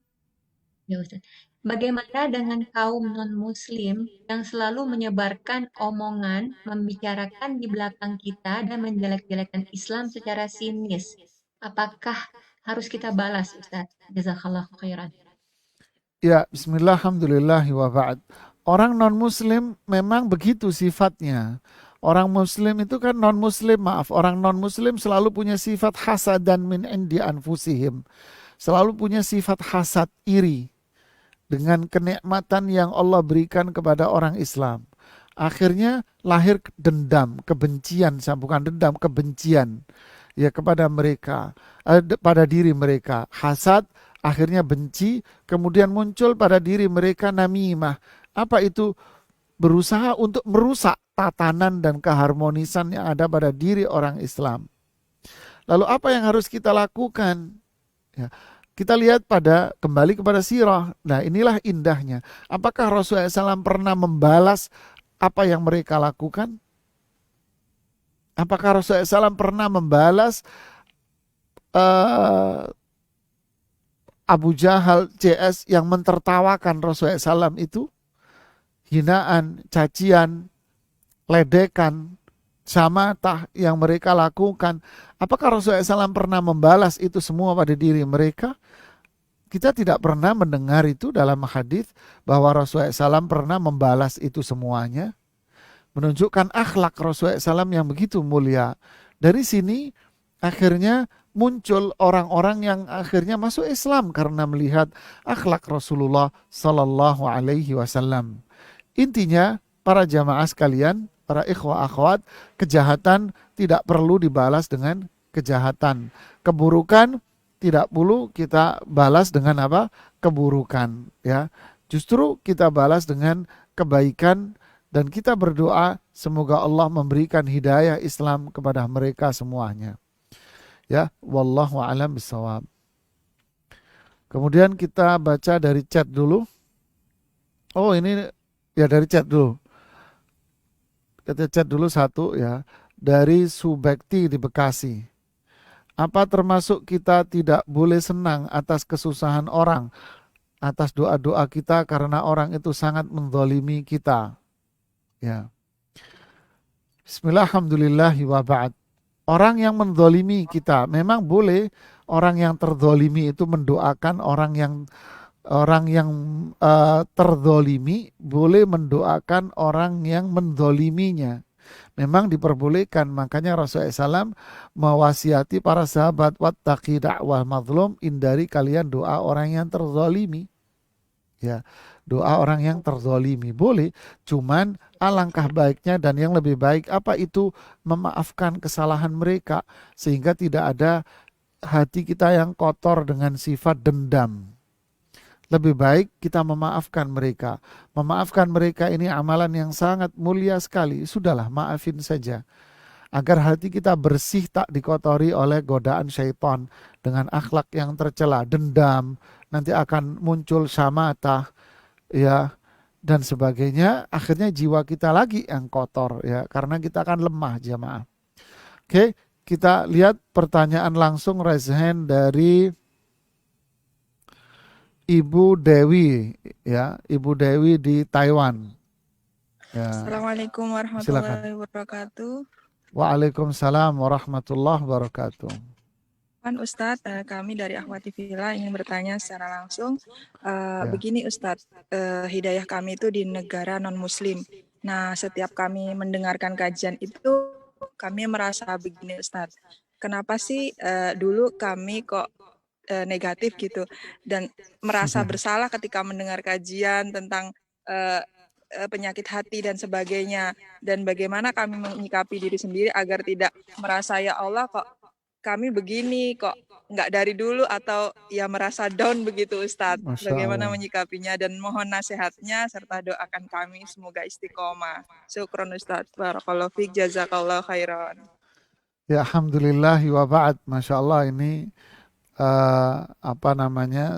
ya Ustaz. Bagaimana dengan kaum non-muslim yang selalu menyebarkan omongan, membicarakan di belakang kita dan menjelek-jelekan Islam secara sinis? Apakah harus kita balas, Ustaz? Jazakallah khairan. Ya, bismillah, alhamdulillah, wa ba'd. Orang non-muslim memang begitu sifatnya. Orang muslim itu kan non-muslim, maaf. Orang non-muslim selalu punya sifat hasad dan min indi anfusihim. Selalu punya sifat hasad, iri. Dengan kenikmatan yang Allah berikan kepada orang Islam. Akhirnya lahir dendam, kebencian, bukan dendam, kebencian. Ya kepada mereka, pada diri mereka. Hasad, akhirnya benci, kemudian muncul pada diri mereka namimah. Apa itu? Berusaha untuk merusak tatanan dan keharmonisan yang ada pada diri orang Islam. Lalu apa yang harus kita lakukan? Ya, kita lihat kembali kepada sirah. Nah, inilah indahnya. Apakah Rasulullah SAW pernah membalas apa yang mereka lakukan? Apakah Rasulullah SAW pernah membalas Abu Jahal CS yang mentertawakan Rasulullah SAW itu? Hinaan, cacian, ledekan, samatah yang mereka lakukan. Apakah Rasulullah SAW pernah membalas itu semua pada diri mereka? Kita tidak pernah mendengar itu dalam hadis bahwa Rasulullah SAW pernah membalas itu semuanya. Menunjukkan akhlak Rasulullah SAW yang begitu mulia. Dari sini akhirnya muncul orang-orang yang akhirnya masuk Islam karena melihat akhlak Rasulullah Sallallahu Alaihi Wasallam. Intinya para jamaah sekalian, para ikhwah akhwat, kejahatan tidak perlu dibalas dengan kejahatan. Keburukan tidak perlu kita balas dengan apa? Keburukan, ya. Justru kita balas dengan kebaikan dan kita berdoa semoga Allah memberikan hidayah Islam kepada mereka semuanya. Ya, wallahu a'lam bishawab. Kemudian kita baca dari chat dulu. Oh, ini ya dari chat dulu. Kita chat dulu satu ya. Dari Subekti di Bekasi. Apa termasuk kita tidak boleh senang atas kesusahan orang, atas doa-doa kita karena orang itu sangat menzalimi kita? Ya. Bismillah, alhamdulillahi wa ba'd. Orang yang menzalimi kita, memang boleh orang yang terzalimi itu mendoakan orang yang terzalimi, boleh mendoakan orang yang menzaliminya. Memang diperbolehkan, makanya Rasulullah SAW mewasiati para sahabat, wattaqi da'wah mazlum, hindari kalian doa orang yang terzalimi. Ya, doa orang yang terzalimi boleh, cuman alangkah baiknya dan yang lebih baik apa itu memaafkan kesalahan mereka sehingga tidak ada hati kita yang kotor dengan sifat dendam. Lebih baik kita memaafkan mereka. Memaafkan mereka ini amalan yang sangat mulia sekali. Sudahlah, maafin saja. Agar hati kita bersih, tak dikotori oleh godaan syaitan dengan akhlak yang tercela, dendam, nanti akan muncul syamata, ya, dan sebagainya. Akhirnya jiwa kita lagi yang kotor, ya, karena kita akan lemah, jamaah. Oke, kita lihat pertanyaan langsung raise hand dari Ibu Dewi, ya, Ibu Dewi di Taiwan. Ya, Assalamualaikum silakan. warahmatullahi wabarakatuh. Waalaikumsalam warahmatullahi wabarakatuh. Ustadz, kami dari Akhwati Villa ingin bertanya secara langsung. Ya. Begini Ustadz, hidayah kami itu di negara non-muslim. Nah, setiap kami mendengarkan kajian itu, kami merasa begini Ustadz. Kenapa sih dulu kami kok negatif gitu dan merasa bersalah ketika mendengar kajian tentang penyakit hati dan sebagainya, dan bagaimana kami menyikapi diri sendiri agar tidak merasa ya Allah kok kami begini, kok nggak dari dulu, atau ya merasa down begitu Ustadz. Masya Bagaimana Allah. menyikapinya, dan mohon nasihatnya serta doakan kami semoga istiqomah. Syukron Ustadz. Barakallahu fiik, jazakallahu khairan. Ya, alhamdulillah wa ba'd. Masya Allah, ini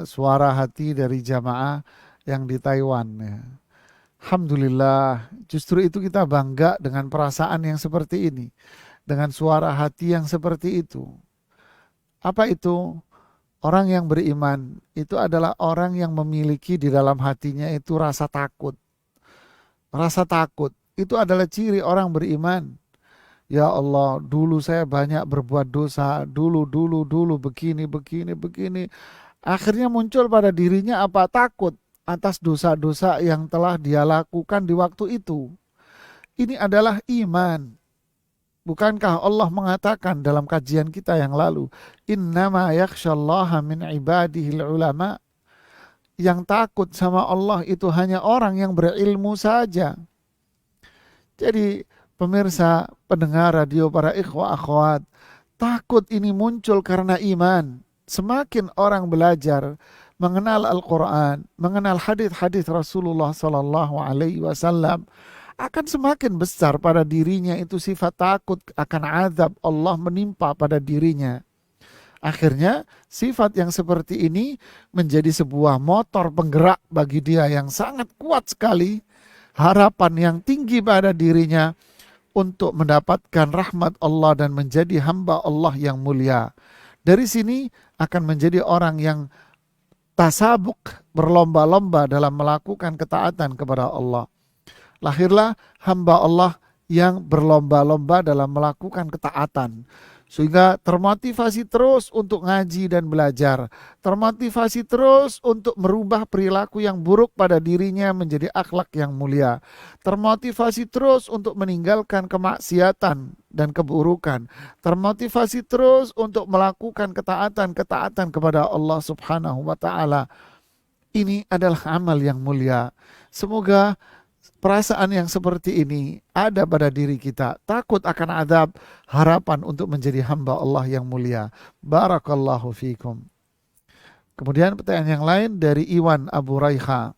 suara hati dari jamaah yang di Taiwan, ya. Alhamdulillah, justru itu kita bangga dengan perasaan yang seperti ini, dengan suara hati yang seperti itu. Apa itu? Orang yang beriman itu adalah orang yang memiliki di dalam hatinya itu rasa takut. Rasa takut itu adalah ciri orang beriman. Ya Allah, dulu saya banyak berbuat dosa, dulu begini. Akhirnya muncul pada dirinya apa? Takut atas dosa-dosa yang telah dia lakukan di waktu itu. Ini adalah iman. Bukankah Allah mengatakan dalam kajian kita yang lalu, innama yakhsyallaha min ibadihil ulama, yang takut sama Allah itu hanya orang yang berilmu saja. Jadi pemirsa, pendengar radio, para ikhwah akhwat, takut ini muncul karena iman. Semakin orang belajar mengenal Al-Quran, mengenal hadis-hadis Rasulullah Sallallahu Alaihi Wasallam, akan semakin besar pada dirinya itu sifat takut akan azab Allah menimpa pada dirinya. Akhirnya sifat yang seperti ini menjadi sebuah motor penggerak bagi dia yang sangat kuat sekali, harapan yang tinggi pada dirinya untuk mendapatkan rahmat Allah dan menjadi hamba Allah yang mulia. Dari sini akan menjadi orang yang tasabuk, berlomba-lomba dalam melakukan ketaatan kepada Allah. Lahirlah hamba Allah yang berlomba-lomba dalam melakukan ketaatan, sehingga termotivasi terus untuk ngaji dan belajar, termotivasi terus untuk merubah perilaku yang buruk pada dirinya menjadi akhlak yang mulia, termotivasi terus untuk meninggalkan kemaksiatan dan keburukan, termotivasi terus untuk melakukan ketaatan kepada Allah Subhanahu wa Ta'ala. Ini adalah amal yang mulia. Semoga perasaan yang seperti ini ada pada diri kita. Takut akan azab, harapan untuk menjadi hamba Allah yang mulia. Barakallahu fikum. Kemudian pertanyaan yang lain dari Iwan Abu Raiha.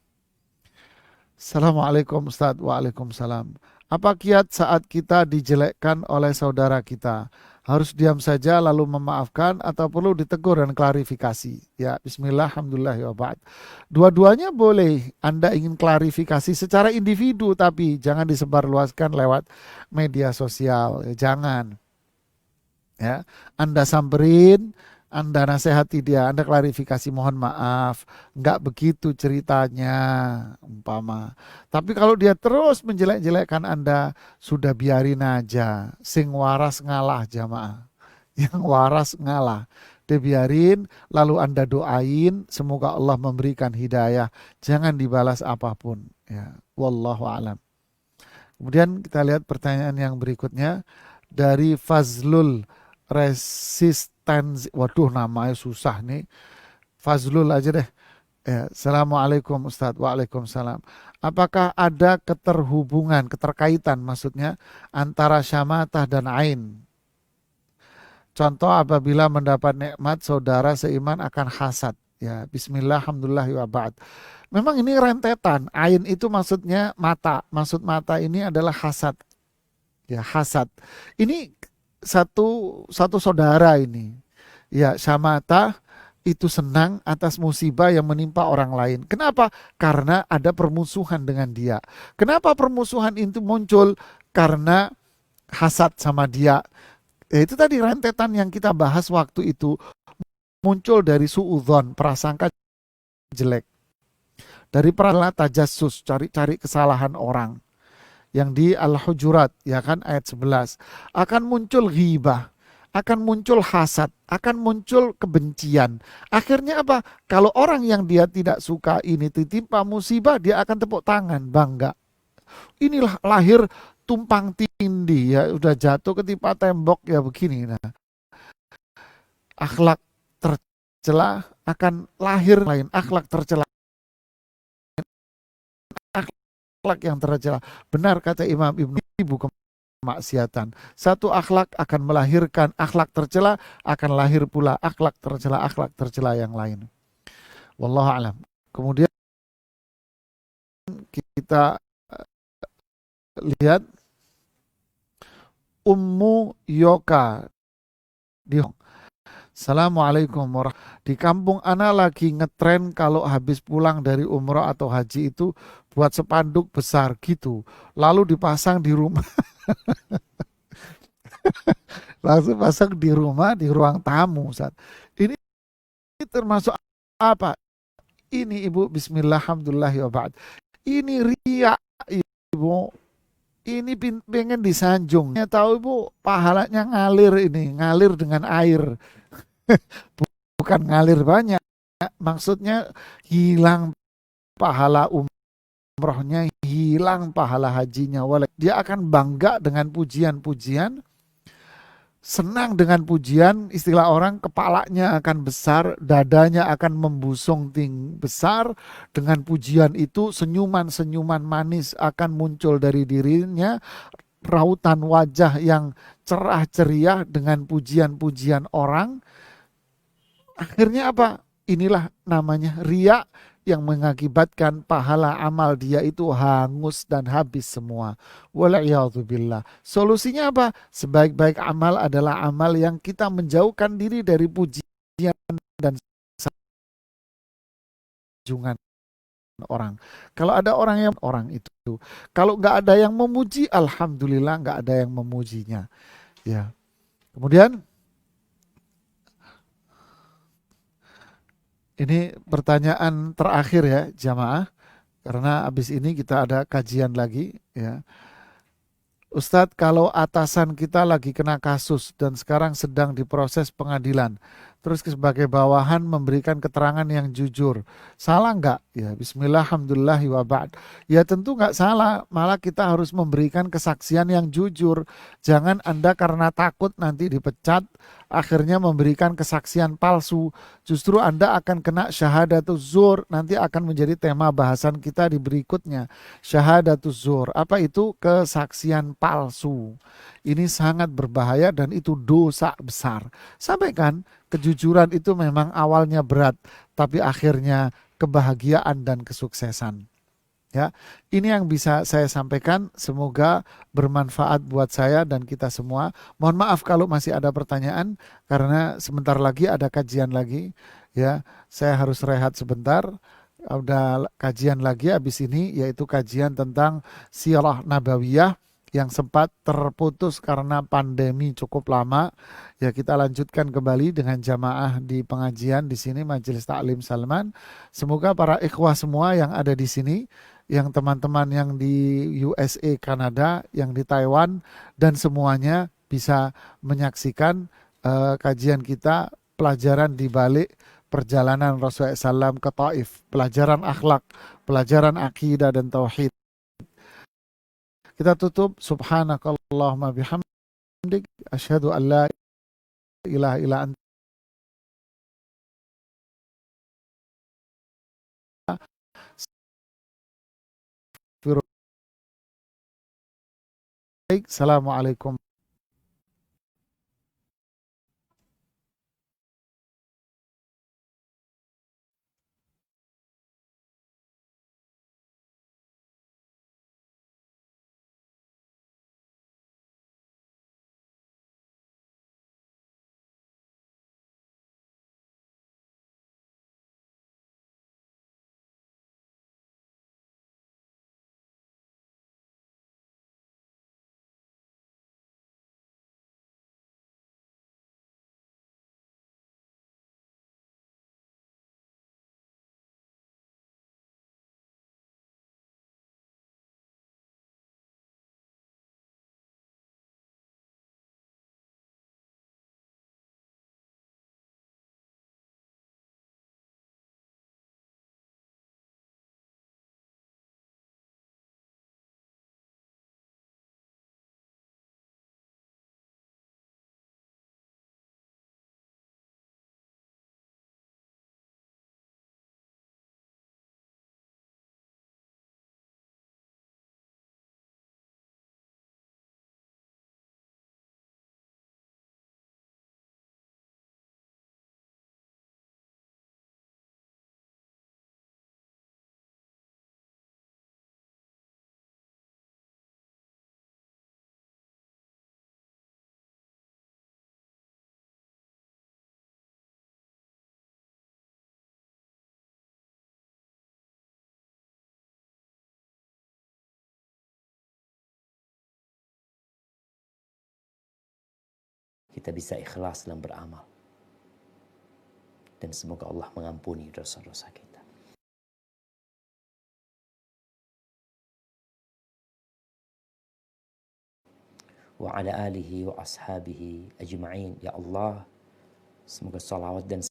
Assalamualaikum Ustaz. Waalaikumsalam. Apa kiat saat kita dijelekkan oleh saudara kita? Harus diam saja lalu memaafkan atau perlu ditegur dan klarifikasi? Ya, bismillah, alhamdulillah, wa ba'd. Dua-duanya boleh. Anda ingin klarifikasi secara individu, tapi jangan disebarluaskan lewat media sosial. Ya, jangan. Ya, Anda samperin, Anda nasihati dia, Anda klarifikasi, mohon maaf, nggak begitu ceritanya, umpama. Tapi kalau dia terus menjelek-jelekkan Anda, sudah biarin aja. Sing waras ngalah, jamaah. Yang waras ngalah. Dia biarin, lalu Anda doain, semoga Allah memberikan hidayah. Jangan dibalas apapun. Ya, wallahu a'lam. Kemudian kita lihat pertanyaan yang berikutnya dari Fazlul Resistensi. Waduh, namanya susah nih. Fazlul aja deh. Ya, Assalamualaikum Ustadz. Waalaikumsalam. Apakah ada keterhubungan, keterkaitan maksudnya antara syamatah dan ain? Contoh apabila mendapat nikmat saudara seiman akan hasad. Ya, bismillah, alhamdulillah, wa ba'd. Memang ini rentetan. Ain itu maksudnya mata. Maksud mata ini adalah hasad. Ya, hasad. Ini satu saudara ini. Ya, syamata itu senang atas musibah yang menimpa orang lain. Kenapa? Karena ada permusuhan dengan dia. Kenapa permusuhan itu muncul? Karena hasad sama dia. Ya, itu tadi rentetan yang kita bahas waktu itu, muncul dari suudzon, prasangka jelek. Dari prasangka tajassus, cari-cari kesalahan orang. Yang di Al-Hujurat, ya kan, ayat 11. Akan muncul ghibah, akan muncul hasad, akan muncul kebencian. Akhirnya apa? Kalau orang yang dia tidak suka ini ditimpa musibah, dia akan tepuk tangan, bangga. Inilah lahir tumpang tindih, ya, udah jatuh ketimpa tembok, ya begini. Nah, akhlak tercela akan lahir lain, akhlak tercela, akhlak yang tercela. Benar kata Imam Ibnu, ibu kemaksiatan. Satu akhlak akan melahirkan akhlak tercela, akan lahir pula akhlak tercela yang lain. Wallahu a'lam. Kemudian kita lihat Ummu Yoka di Assalamualaikum warahmatullahi. Di kampung ana lagi ngetren kalau habis pulang dari umroh atau haji itu buat spanduk besar gitu. Lalu dipasang di rumah. Langsung pasang di rumah, di ruang tamu. Ustaz. Ini termasuk apa? Ini Ibu, bismillah, alhamdulillah, wa ba'd. Ini riya, Ibu. Ini pengen disanjung. Tahu Ibu, pahalanya ngalir ini, ngalir dengan air. Bukan ngalir banyak. Maksudnya hilang pahala umrohnya, hilang pahala hajinya. Dia akan bangga dengan pujian-pujian, senang dengan pujian, istilah orang, kepalanya akan besar, dadanya akan membusung tinggi besar. Dengan pujian itu senyuman-senyuman manis akan muncul dari dirinya, rautan wajah yang cerah ceria dengan pujian-pujian orang. Akhirnya apa? Inilah namanya riya yang mengakibatkan pahala amal dia itu hangus dan habis semua. Wala'iyadzubillah. Solusinya apa? Sebaik-baik amal adalah amal yang kita menjauhkan diri dari pujian dan sanjungan orang. Kalau ada orang itu. Kalau nggak ada yang memuji, alhamdulillah nggak ada yang memujinya. Ya. Kemudian ini pertanyaan terakhir ya jamaah, karena habis ini kita ada kajian lagi ya. Ustadz, kalau atasan kita lagi kena kasus dan sekarang sedang diproses pengadilan, terus sebagai bawahan memberikan keterangan yang jujur, salah nggak? Ya, bismillah, alhamdulillah, wa ba'd. Ya tentu nggak salah, malah kita harus memberikan kesaksian yang jujur. Jangan Anda karena takut nanti dipecat, akhirnya memberikan kesaksian palsu. Justru Anda akan kena syahadatus zur, nanti akan menjadi tema bahasan kita di berikutnya. Syahadatus zur, apa itu? Kesaksian palsu. Ini sangat berbahaya dan itu dosa besar. Sampaikan, kejujuran itu memang awalnya berat, tapi akhirnya kebahagiaan dan kesuksesan. Ya, ini yang bisa saya sampaikan. Semoga bermanfaat buat saya dan kita semua. Mohon maaf kalau masih ada pertanyaan karena sebentar lagi ada kajian lagi. Ya, saya harus rehat sebentar. Ada kajian lagi habis ini, yaitu kajian tentang Sirah Nabawiyah yang sempat terputus karena pandemi cukup lama. Ya, kita lanjutkan kembali dengan jamaah di pengajian di sini Majelis Taklim Salman. Semoga para ikhwah semua yang ada di sini, yang teman-teman yang di USA, Kanada, yang di Taiwan, dan semuanya bisa menyaksikan kajian kita, pelajaran di balik perjalanan Rasulullah SAW ke Taif, pelajaran akhlak, pelajaran akidah dan tauhid. Kita tutup, subhanakallahumma bihamdik, asyhadu an la ilaha illa anta, assalamualaikum. Kita bisa ikhlas dalam beramal. Dan semoga Allah mengampuni dosa-dosa kita. Wa ala alihi wa ashabihi ajma'in. Ya Allah, semoga salawat dan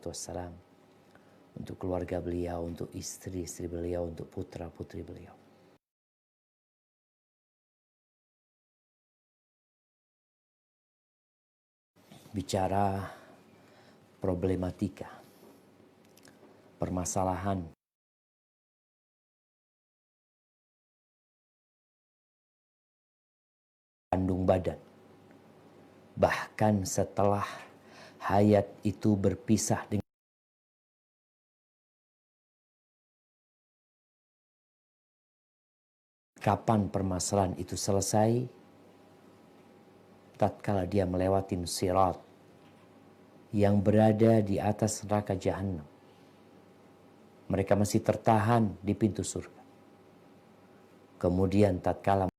wassalam untuk keluarga beliau, untuk istri-istri beliau, untuk putra-putri beliau. Bicara problematika, permasalahan kandung badan, bahkan setelah hayat itu berpisah dengan kapan permasalahan itu selesai? Tatkala dia melewati sirat yang berada di atas neraka Jahannam. Mereka masih tertahan di pintu surga. Kemudian tatkala